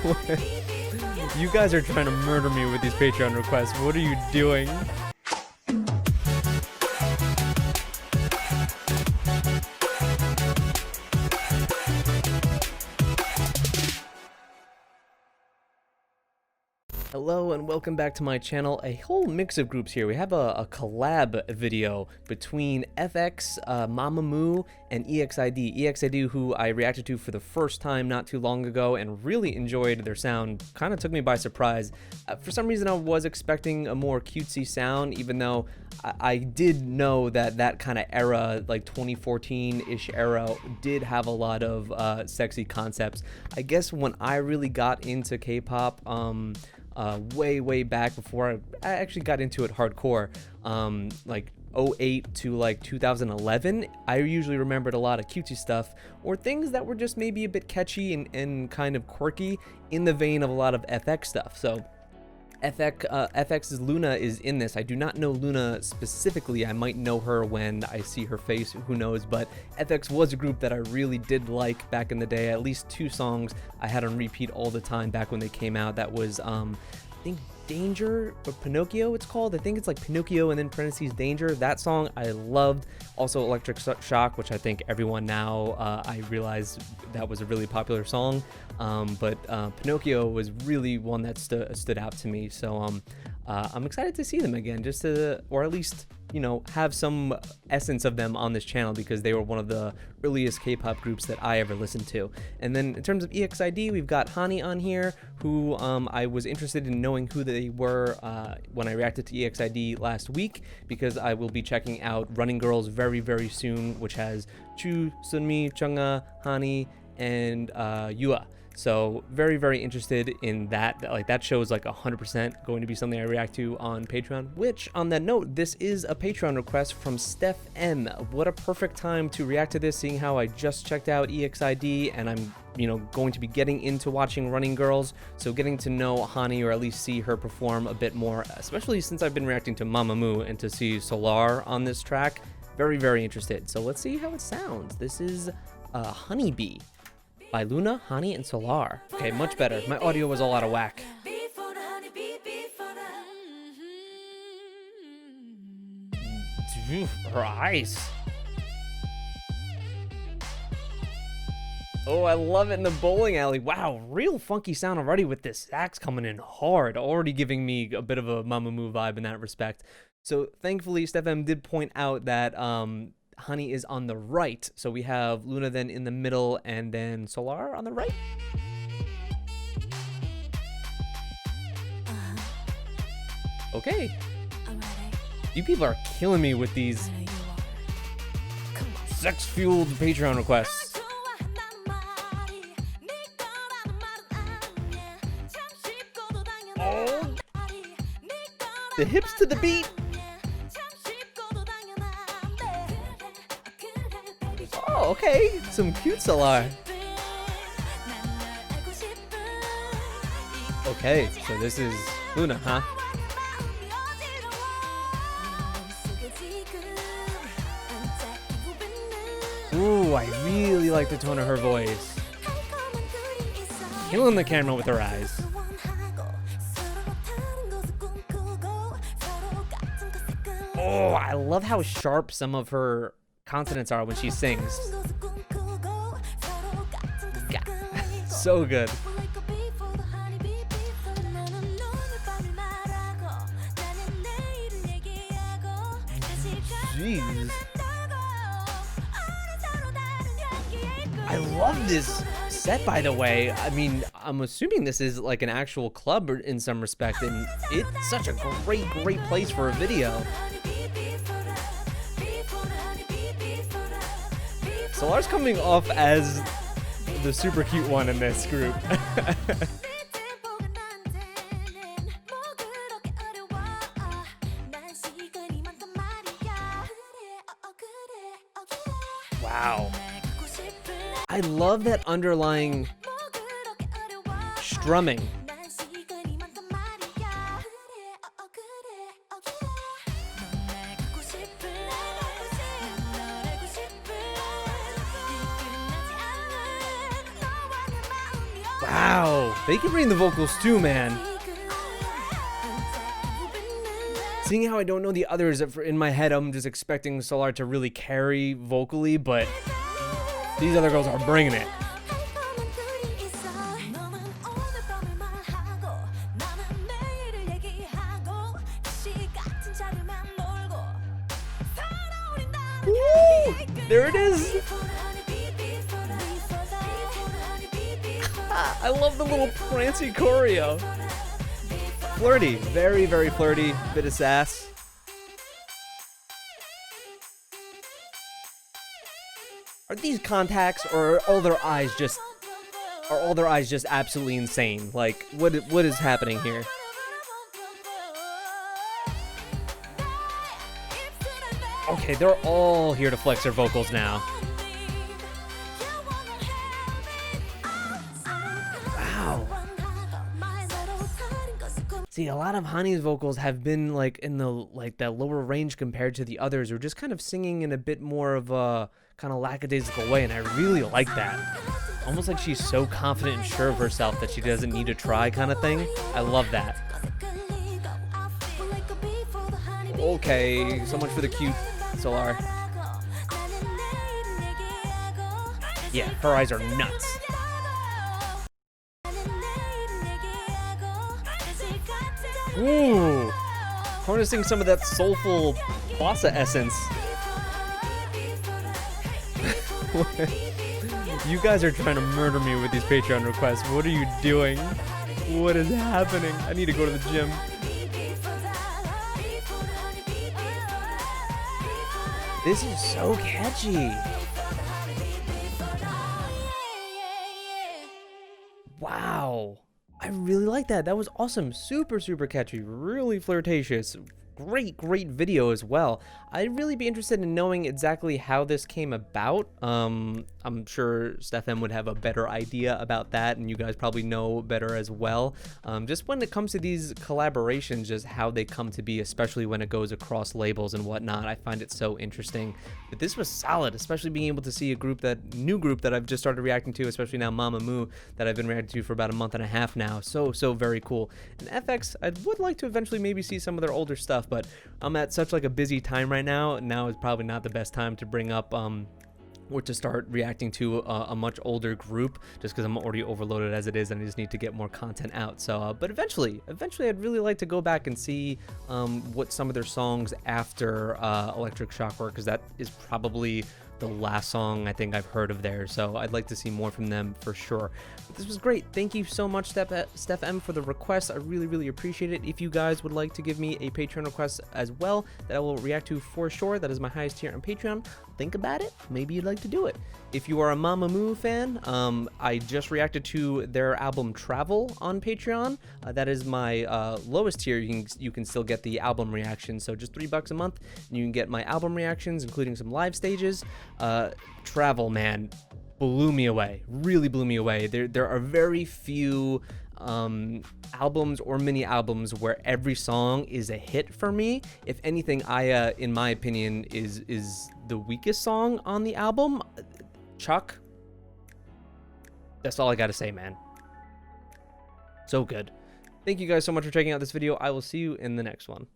You guys are trying to murder me with these Patreon requests. What are you doing? Hello and welcome back to my channel. A whole mix of groups here. We have a collab video between FX, MAMAMOO, and EXID. EXID, who I reacted to for the first time not too long ago and really enjoyed their sound. Kind of took me by surprise. For some reason I was expecting a more cutesy sound, even though I did know that that kind of era, like 2014-ish era, did have a lot of sexy concepts. I guess when I really got into K-pop, way back before I actually got into it hardcore, like 08 to like 2011, I usually remembered a lot of cutesy stuff or things that were just maybe a bit catchy and kind of quirky in the vein of a lot of FX stuff. So FX's Luna is in this. I do not know Luna specifically. I might know her when I see her face, who knows, but FX was a group that I really did like back in the day. At least two songs I had on repeat all the time back when they came out. That was, I think, Danger or Pinocchio it's called. I think it's like Pinocchio and then parentheses Danger. That song I loved. Also Electric Shock, which I think everyone now, I realize that was a really popular song. But Pinocchio was really one that stood out to me. So I'm excited to see them again, just to, or at least, you know, have some essence of them on this channel, because they were one of the earliest K-pop groups that I ever listened to. And then in terms of EXID, we've got Hani on here, who I was interested in knowing who they were when I reacted to EXID last week, because I will be checking out Running Girls very soon, which has Chu, Sunmi, Chungha, Hani, and Yua. So very interested in that. Like, that show is like 100% going to be something I react to on Patreon, which, on that note, this is a Patreon request from Steph M. What a perfect time to react to this, seeing how I just checked out EXID and I'm, you know, going to be getting into watching Running Girls. So getting to know Hani, or at least see her perform a bit more, especially since I've been reacting to MAMAMOO, and to see Solar on this track, very interested. So let's see how it sounds. This is Honeybee by Luna, Hani, and Solar. Okay, much better. My audio was all out of whack. Her eyes. Oh, I love it in the bowling alley. Wow, real funky sound already with this sax coming in hard. Already giving me a bit of a MAMAMOO vibe in that respect. So thankfully, Steph M did point out that Hani is on the right, so we have Luna then in the middle, and then Solar on the right. Okay. You people are killing me with these sex-fueled Patreon requests. Oh, the hips to the beat. Oh, okay, some cute Solar. Okay, so this is Luna, huh? Ooh, I really like the tone of her voice. Killing the camera with her eyes. Oh, I love how sharp some of her consonants are when she sings. Yeah. So good. Jeez. I love this set, by the way. I mean, I'm assuming this is like an actual club in some respect, and it's such a great place for a video. Solar's coming off as the super cute one in this group. Wow. I love that underlying strumming. Wow. Wow, they can bring the vocals too, man. Seeing how I don't know the others, in my head I'm just expecting Solar to really carry vocally, but these other girls are bringing it. Woo! There it is. I love the little prancy choreo. Flirty, very, very flirty, bit of sass. Are these contacts, or are all their eyes just absolutely insane? Like, what is happening here? Okay, they're all here to flex their vocals now. Wow. See, a lot of Hani's vocals have been like in the that lower range compared to the others, who are just kind of singing in a bit more of a kind of lackadaisical way, and I really like that. Almost like she's so confident and sure of herself that she doesn't need to try kind of thing. I love that. Okay, so much for the cute Solar. Yeah, her eyes are nuts. Ooh, harnessing some of that soulful bossa essence. You guys are trying to murder me with these Patreon requests. What are you doing? What is happening? I need to go to the gym. This is so catchy. Wow. I really like that. That was awesome. Super, super catchy. Really flirtatious. Great video as well. I'd really be interested in knowing exactly how this came about. I'm sure Steph would have a better idea about that, and you guys probably know better as well. Just when it comes to these collaborations, just how they come to be, especially when it goes across labels and whatnot. I find it so interesting. But this was solid, especially being able to see a new group that I've just started reacting to, especially now MAMAMOO, that I've been reacting to for about a month and a half now. So very cool. And FX, I would like to eventually maybe see some of their older stuff, but I'm at such like a busy time right now. Now is probably not the best time to bring up or to start reacting to a much older group, just because I'm already overloaded as it is, and I just need to get more content out. So, but eventually, I'd really like to go back and see what some of their songs after Electric Shock were, because that is probably the last song I think I've heard of theirs. So I'd like to see more from them for sure. But this was great. Thank you so much, Steph M, for the request. I really appreciate it. If you guys would like to give me a Patreon request as well that I will react to for sure, that is my highest tier on Patreon, think about it. Maybe you'd like to do it. If you are a MAMAMOO fan, I just reacted to their album Travel on Patreon. That is my lowest tier. You can still get the album reaction, so just $3 a month, and you can get my album reactions, including some live stages. Travel, man, blew me away. Really blew me away. There are very few albums or mini albums where every song is a hit for me. If anything, Aya, in my opinion, is the weakest song on the album. Chuck, that's all I gotta say, man. So good. Thank you guys so much for checking out this video. I will see you in the next one.